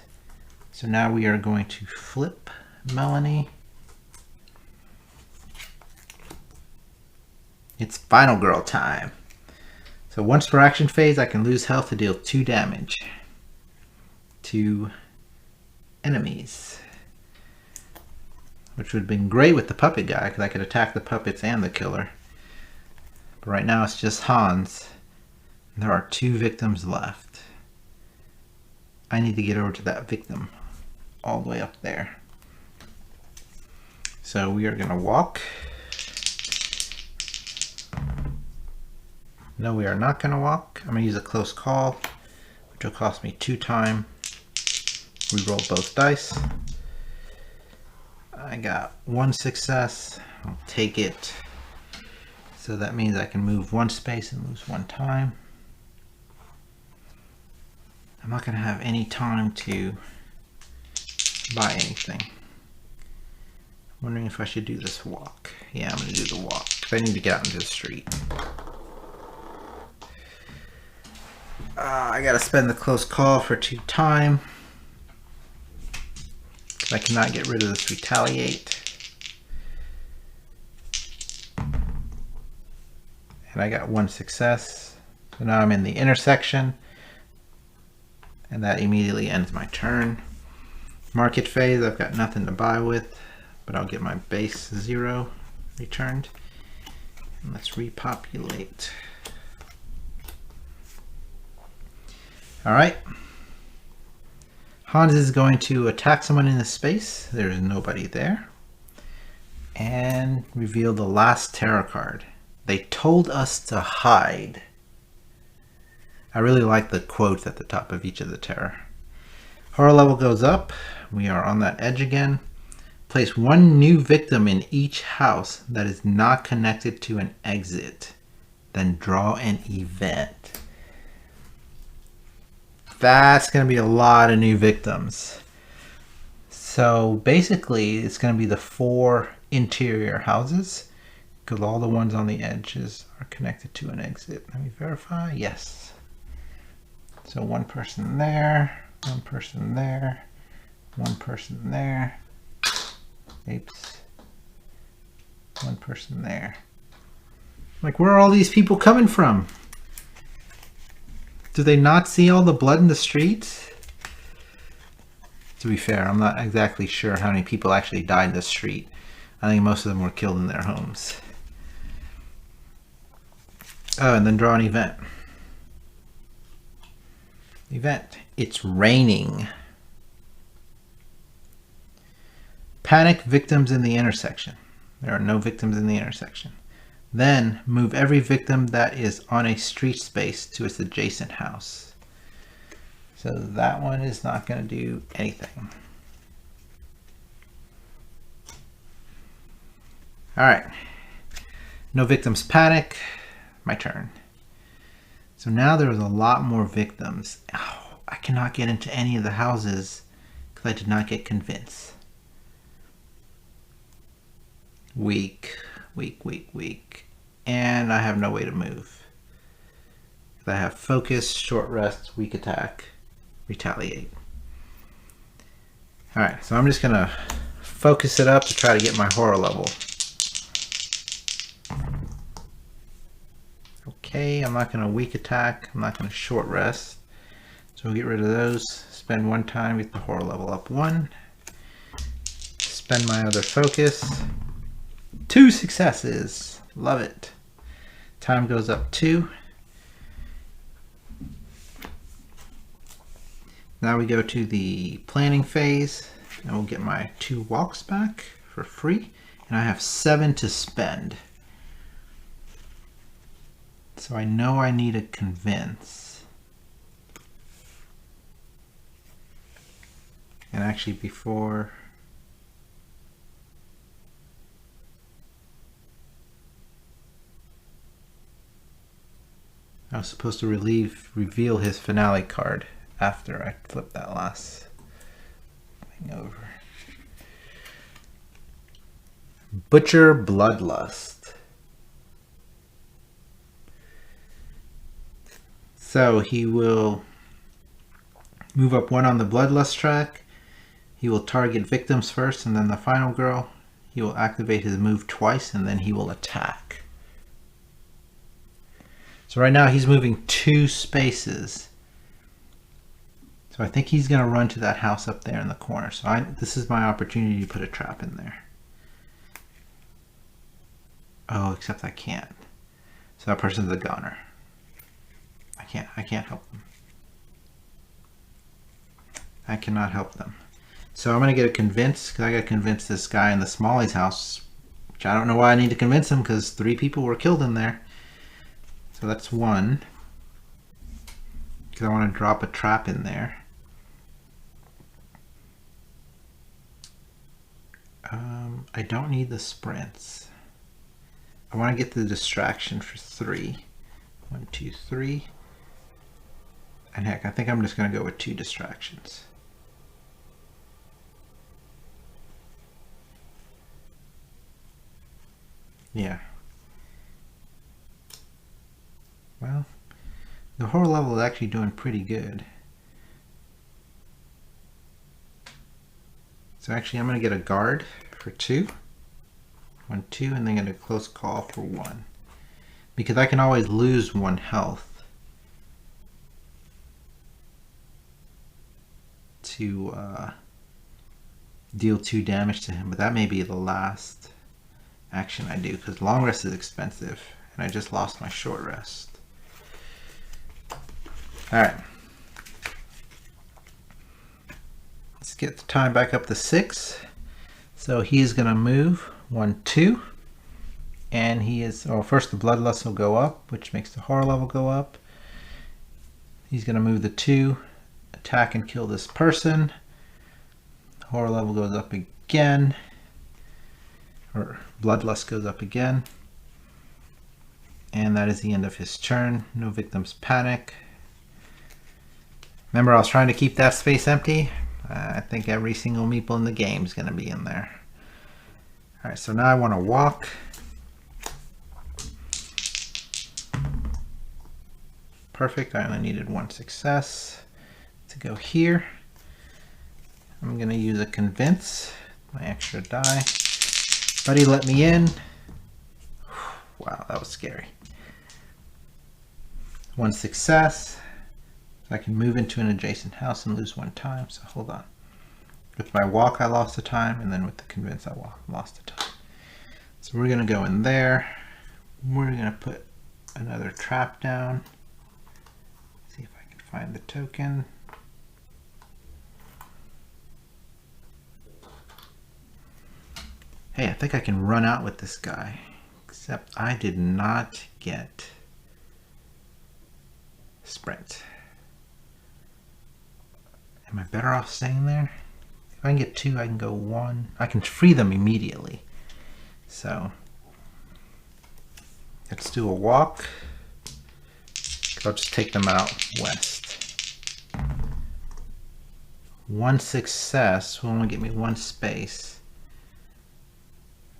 So now we are going to flip Melanie. It's Final Girl time. So once per action phase, I can lose health to deal 2 damage to enemies. Which would have been great with the puppet guy because I could attack the puppets and the killer. But right now it's just Hans. There are 2 victims left. I need to get over to that victim all the way up there. So we are going to walk. No, we are not going to walk. I'm going to use a close call, which will cost me 2 time. Reroll both dice. I got 1 success. I'll take it. So that means I can move 1 space and lose 1 time. I'm not going to have any time to buy anything. Wondering if I should do this walk. Yeah, I'm going to do the walk because I need to get out into the street. I got to spend the close call for 2 time. I cannot get rid of this retaliate. And I got 1 success. So now I'm in the intersection. And that immediately ends my turn. Market phase, I've got nothing to buy with, but I'll get my base 0 returned. And let's repopulate. All right. Hans is going to attack someone in the space. There is nobody there. And reveal the last tarot card. They told us to hide. I really like the quote at the top of each of the tarot. Horror level goes up. We are on that edge again. Place 1 new victim in each house that is not connected to an exit. Then draw an event. That's going to be a lot of new victims. So basically it's going to be the 4 interior houses because all the ones on the edges are connected to an exit. Let me verify. Yes. So 1 person there, 1 person there, 1 person there. Oops. 1 person there. Like, where are all these people coming from? Do they not see all the blood in the streets? To be fair, I'm not exactly sure how many people actually died in the street. I think most of them were killed in their homes. Oh, and then draw an event. Event. It's raining. Panic victims in the intersection. There are no victims in the intersection. Then move every victim that is on a street space to its adjacent house. So that one is not going to do anything. All right. No victims panic. My turn. So now there's a lot more victims. Oh, I cannot get into any of the houses because I did not get convinced. Weak, weak, weak, weak. And I have no way to move. I have focus, short rest, weak attack, retaliate. All right, so I'm just gonna focus it up to try to get my horror level. Okay, I'm not gonna weak attack, I'm not gonna short rest. So we'll get rid of those, spend 1 time, get the horror level up 1. Spend my other focus. 2 successes, love it. Time goes up 2. Now we go to the planning phase and we'll get my 2 walks back for free. And I have 7 to spend. So I know I need to convince. And actually before... I was supposed to reveal his finale card after I flipped that last thing over. Butcher Bloodlust. So he will move up 1 on the Bloodlust track. He will target victims first and then the final girl. He will activate his move twice and then he will attack. So right now he's moving 2 spaces. So I think he's going to run to that house up there in the corner. So this is my opportunity to put a trap in there. Oh, except I can't. So that person's a goner. I can't help them. I cannot help them. So I'm going to get a convince, because I got to convince this guy in the Smalley's house, which I don't know why I need to convince him, because 3 people were killed in there. So that's 1. Because I want to drop a trap in there. I don't need the sprints. I want to get the distraction for 3. 1, 2, 3. And heck, I think I'm just going to go with 2 distractions. Yeah. Well, the horror level is actually doing pretty good. So actually I'm going to get a guard for 2. 1, 2, and then get a close call for 1. Because I can always lose 1 health to deal 2 damage to him. But that may be the last action I do, because long rest is expensive. And I just lost my short rest. Alright. Let's get the time back up to 6. So he's going to move 1, 2. And he is, oh, first the bloodlust will go up, which makes the horror level go up. He's going to move the 2, attack and kill this person. Horror level goes up again. Or bloodlust goes up again. And that is the end of his turn. No victims panic. Remember, I was trying to keep that space empty. I think every single meeple in the game is going to be in there. Alright, so now I want to walk. Perfect, I only needed 1 success to go here. I'm going to use a convince, my extra die. Buddy, let me in. Wow, that was scary. 1 success. So I can move into an adjacent house and lose 1 time, so hold on. With my walk I lost a time, and then with the convince I lost a time. So we're going to go in there. We're going to put another trap down. See if I can find the token. Hey, I think I can run out with this guy. Except I did not get sprint. Am I better off staying there? If I can get 2, I can go 1. I can free them immediately. So let's do a walk. I'll just take them out west. 1 success will only get me 1 space.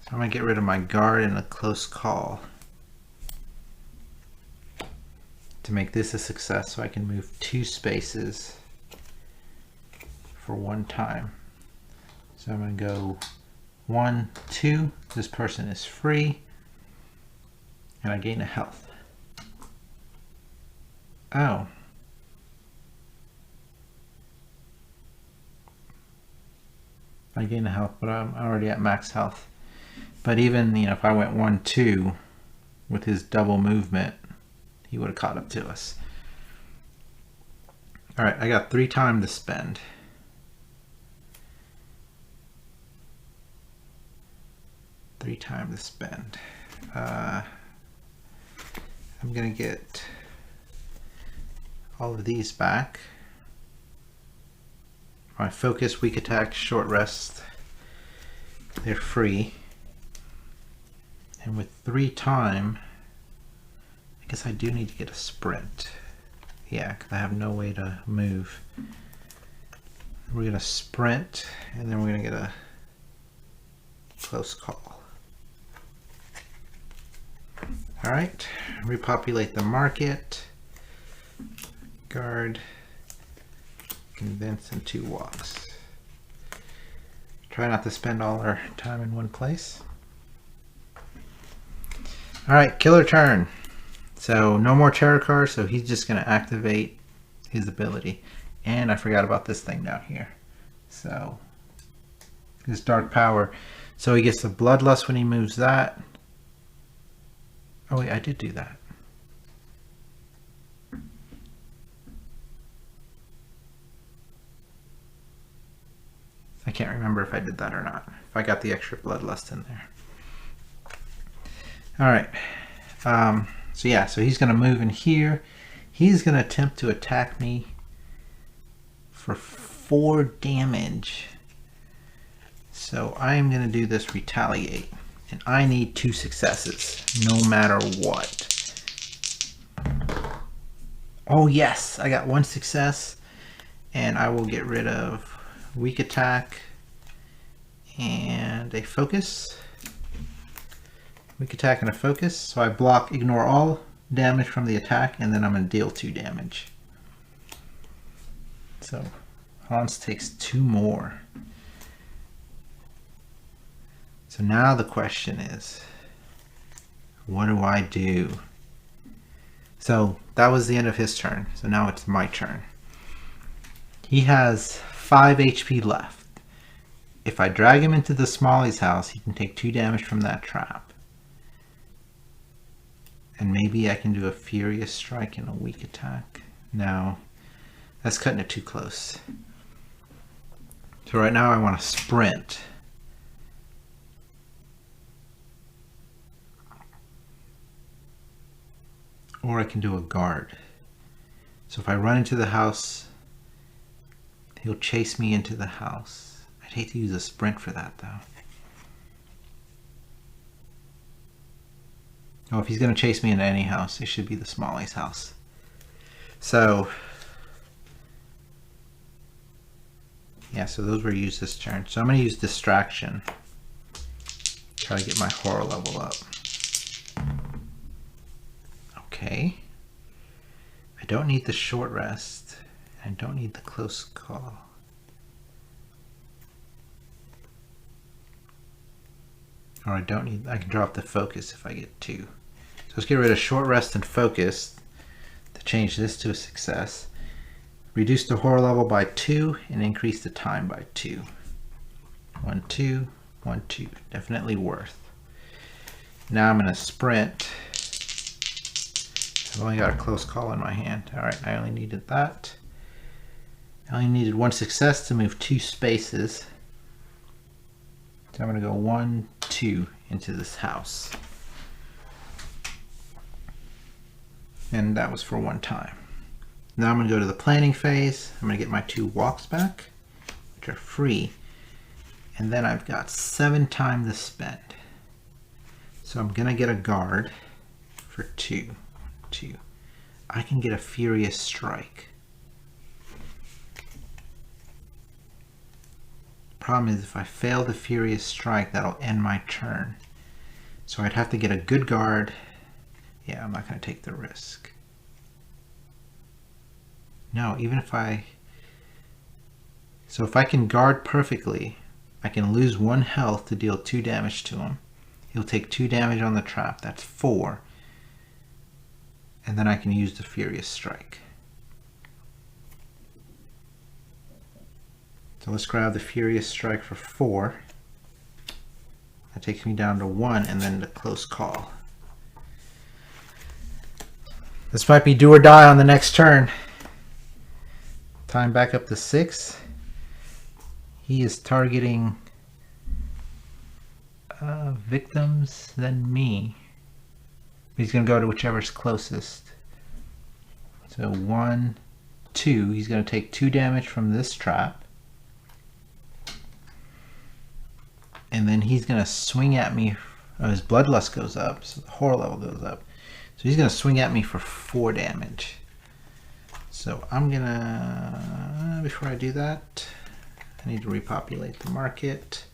So I'm going to get rid of my guard and a close call to make this a success, so I can move 2 spaces for 1 time. So I'm going to go 1, 2. This person is free, and I gain a health. Oh. I gain a health, but I'm already at max health. But even, you know, if I went 1, 2 with his double movement, he would have caught up to us. All right, I got 3 time to spend. 3 time to spend. I'm gonna get all of these back. My focus, weak attack, short rest, they're free. And with 3 time, I guess I do need to get a sprint. Yeah, because I have no way to move. We're gonna sprint, and then we're gonna get a close call. All right, repopulate the market. Guard, convince, and 2 walks. Try not to spend all our time in one place. All right, killer turn. So no more terror cards, so he's just gonna activate his ability. And I forgot about this thing down here. So his dark power. So he gets the bloodlust when he moves that. Oh wait, I did do that. I can't remember if I did that or not. If I got the extra bloodlust in there. All right. So yeah, so he's going to move in here. He's going to attempt to attack me for 4 damage. So I am going to do this retaliate. And I need 2 successes, no matter what. Oh yes, I got 1 success. And I will get rid of weak attack and a focus. weak attack and a focus. So I block, ignore all damage from the attack, and then I'm going to deal 2 damage. So Hans takes 2 more. So now the question is, what do I do? So that was the end of his turn. So now it's my turn. He has 5 HP left. If I drag him into the Smalley's house, he can take 2 damage from that trap. And maybe I can do a Furious Strike and a weak attack. No, that's cutting it too close. So right now I want to sprint. Or I can do a guard. So if I run into the house, he'll chase me into the house. I'd hate to use a sprint for that though. Oh, if he's going to chase me into any house, it should be the Smalley's house. So, yeah, so those were used this turn. So I'm going to use Distraction. Try to get my horror level up. Okay. I don't need the short rest. I don't need the close call. Or I don't need, I can drop the focus if I get 2. So let's get rid of short rest and focus to change this to a success. Reduce the horror level by 2 and increase the time by 2. 1, 2, 1, 2. Definitely worth. Now I'm going to sprint. I've only got a close call in my hand. Alright, I only needed that. I only needed 1 success to move 2 spaces. So I'm going to go 1, 2 into this house. And that was for 1 time. Now I'm going to go to the planning phase. I'm going to get my 2 walks back, which are free. And then I've got 7 time to spend. So I'm going to get a guard for 2. 2. I can get a Furious Strike. Problem is, if I fail the Furious Strike, that'll end my turn. So I'd have to get a good guard. Yeah, I'm not going to take the risk. No, even if I... So if I can guard perfectly, I can lose 1 health to deal 2 damage to him. He'll take 2 damage on the trap. That's 4. And then I can use the Furious Strike. So let's grab the Furious Strike for 4. That takes me down to 1, and then the close call. This might be do or die on the next turn. Time back up to 6. He is targeting victims than me. He's going to go to whichever's closest. So 1, 2. He's going to take 2 damage from this trap. And then he's going to swing at me. Oh, his bloodlust goes up, so the horror level goes up. So he's going to swing at me for 4 damage. So I'm going to, before I do that, I need to repopulate the market.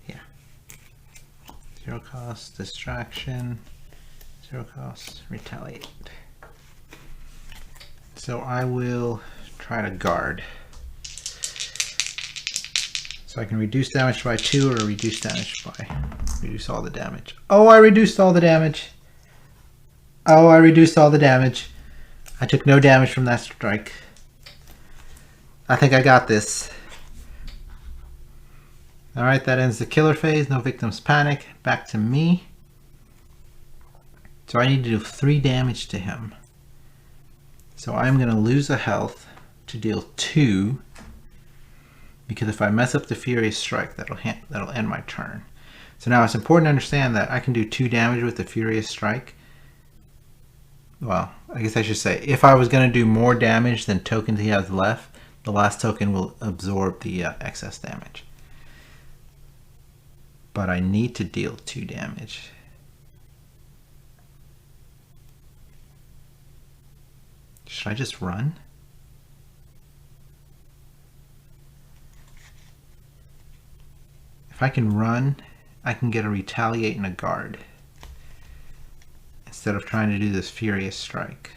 Yeah. 0 cost, distraction, 0 cost, retaliate. So I will try to guard. So I can reduce damage by 2 or reduce damage by, reduce all the damage. Oh, I reduced all the damage. Oh, I reduced all the damage. I took no damage from that strike. I think I got this. Alright, that ends the killer phase. No victims panic. Back to me. So I need to do 3 damage to him. So I'm going to lose a health to deal 2. Because if I mess up the Furious Strike, that'll end my turn. So now it's important to understand that I can do 2 damage with the Furious Strike. Well, I guess I should say, if I was going to do more damage than tokens he has left, the last token will absorb the excess damage. But I need to deal 2 damage. Should I just run? If I can run I can get a retaliate and a guard instead of trying to do this furious strike.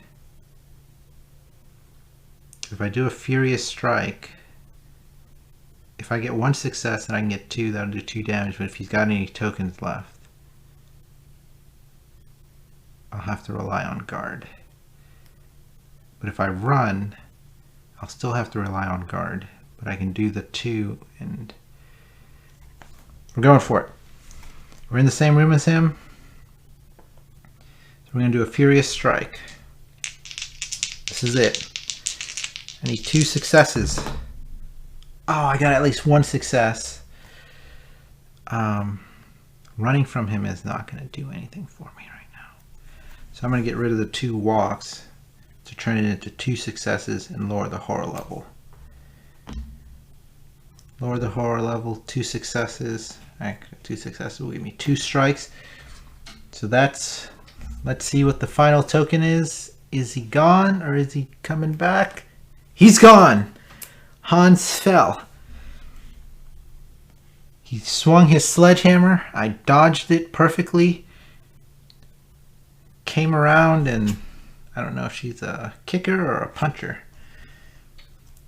If I do a furious strike, if I get 1 success and I can get 2, that'll do 2 damage, but if he's got any tokens left, I'll have to rely on guard. But if I run, I'll still have to rely on guard, but I can do the 2 and we're going for it. We're in the same room as him. So we're going to do a furious strike. This is it. I need 2 successes. Oh, I got at least 1 success. Running from him is not going to do anything for me right now. So I'm going to get rid of the 2 walks to turn it into 2 successes and lower the horror level. Lower the horror level, 2 successes. 2 successes will give me 2 strikes. So that's, let's see what the final token is. Is he gone or is he coming back? He's gone! Hans fell. He swung his sledgehammer. I dodged it perfectly. Came around and I don't know if she's a kicker or a puncher.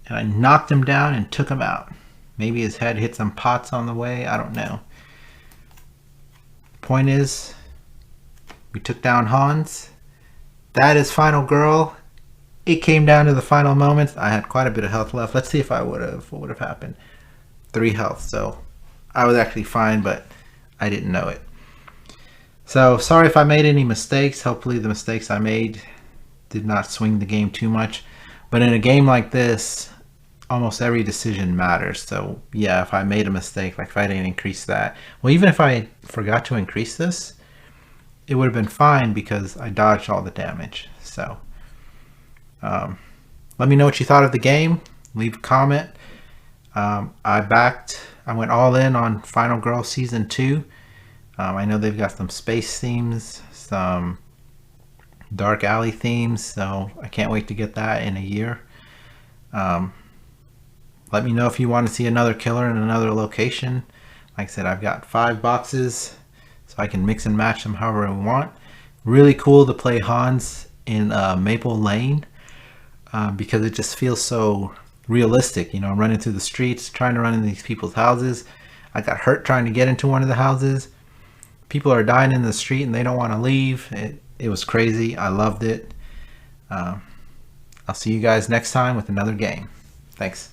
And I knocked him down and took him out. Maybe his head hit some pots on the way. I don't know. Point is, we took down Hans. That is Final Girl. It came down to the final moments. I had quite a bit of health left. Let's see if what would have happened. 3 health. So I was actually fine, but I didn't know it. So sorry if I made any mistakes. Hopefully the mistakes I made did not swing the game too much. But in a game like this, almost every decision matters. So yeah, if I made a mistake, like if I didn't increase that, well, even if I forgot to increase this, it would have been fine because I dodged all the damage. So let me know what you thought of the game. Leave a comment. I went all in on Final Girl Season 2. I know they've got some space themes, some dark alley themes, so I can't wait to get that in a year. Let me know if you want to see another killer in another location. Like I said, I've got 5 boxes, so I can mix and match them however I want. Really cool to play Hans in Maple Lane because it just feels so realistic, you know, running through the streets, trying to run into these people's houses. I got hurt trying to get into one of the houses. People are dying in the street and they don't want to leave. It was crazy. I loved it. I'll see you guys next time with another game. Thanks.